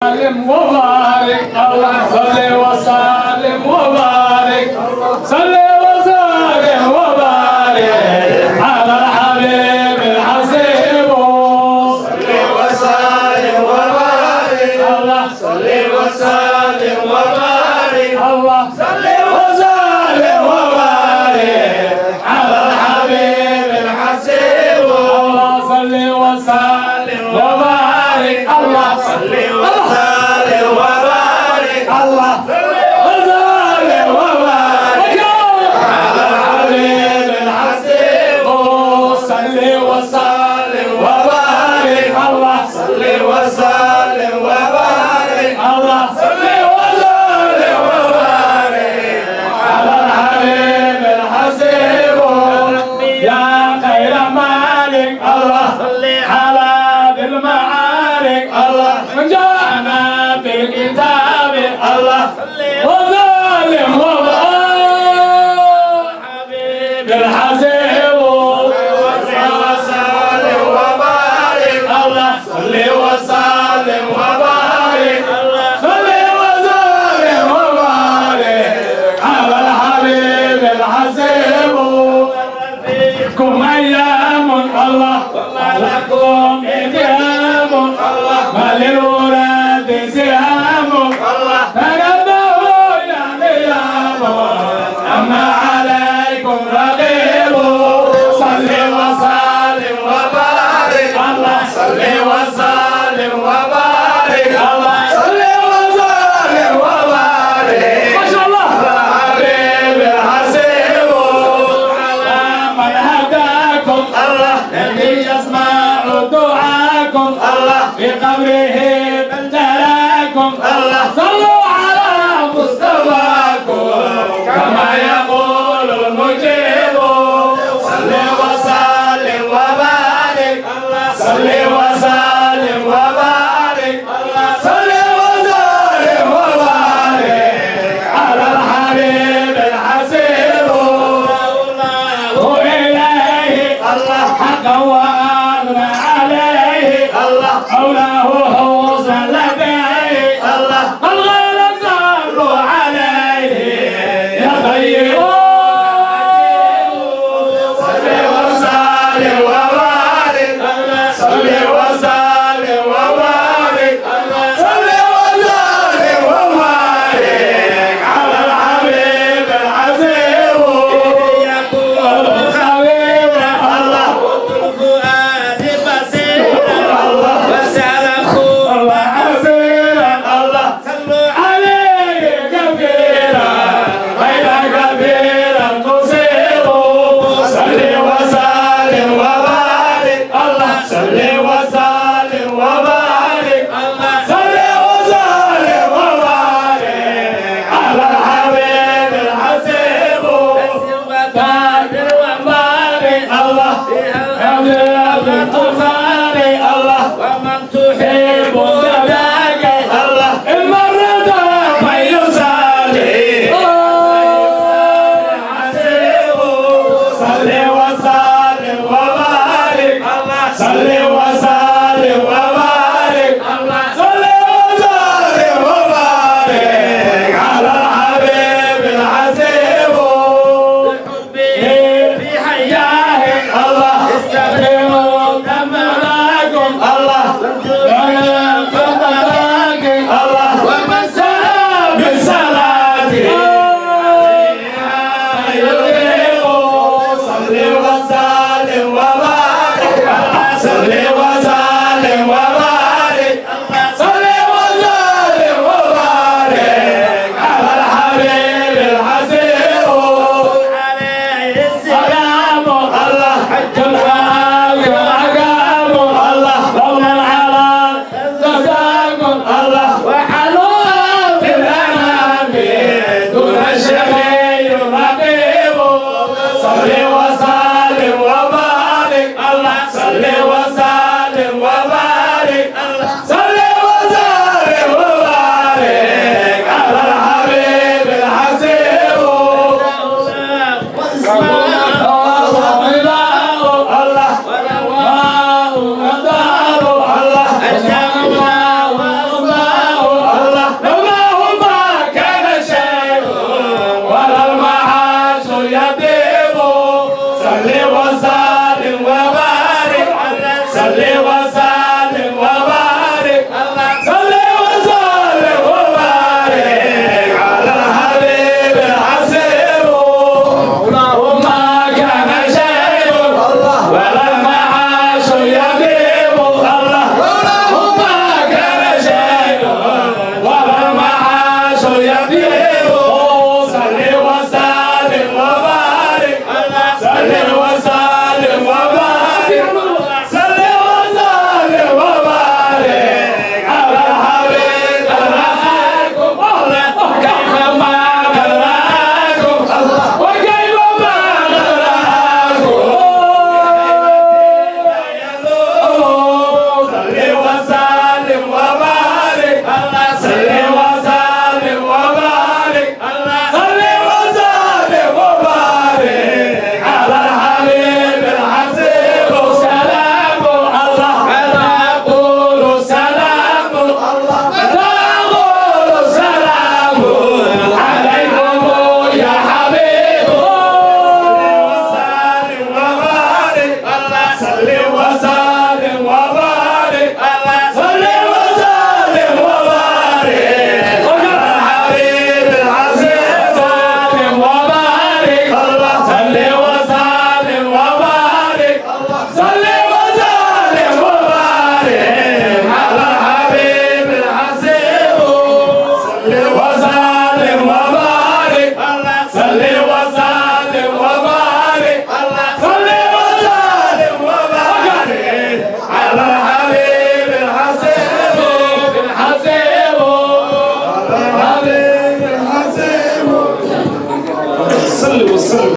وسلم وبارك الله صل وسلم وبارك صل وسلم وبارك على الحبيب الحسيب صل وسلم وبارك الله صل وسلم وبارك الله صل وسلم وبارك على الحبيب الحسيب الله صل وسلم وبارك الله صل وسلم وبارك الله صل وسلم وبارك على الحبيب الحسيب صل وسلم وبارك الله صل وسلم وبارك الله صل وسلم وبارك على الحبيب الحسيب يا خير مالك الله صل على ذي المعارك الله من جاءنا في الكتاب الله وسلم وبارك حبيب الحسيب وسلم وبارك الله صل وسلم وبارك الله صل وسلم وبارك على الحبيب الحسيب فيكم ايام الله لكم ايام الله ما للوراد سهام الله تنبهوا يا قيام اما عليكم رقيب صل وسلم وبارك الله صل وسلم وبارك الله صل وسلم وبارك ما شاء الله حبيب الحسيب على من هداكم الله الذي يسمع دعاكم الله في قبره من تراكم الله صلوا على مصطفاكم كما يقول المجيب صل وسلم وبارك الله صل وسلم وبارك الله صل وسلم وبارك على الحبيب الحسيب الله إليه الله حقا وأغنى عليه الله مولاه حوزا لديه الله الغالي صل وسلم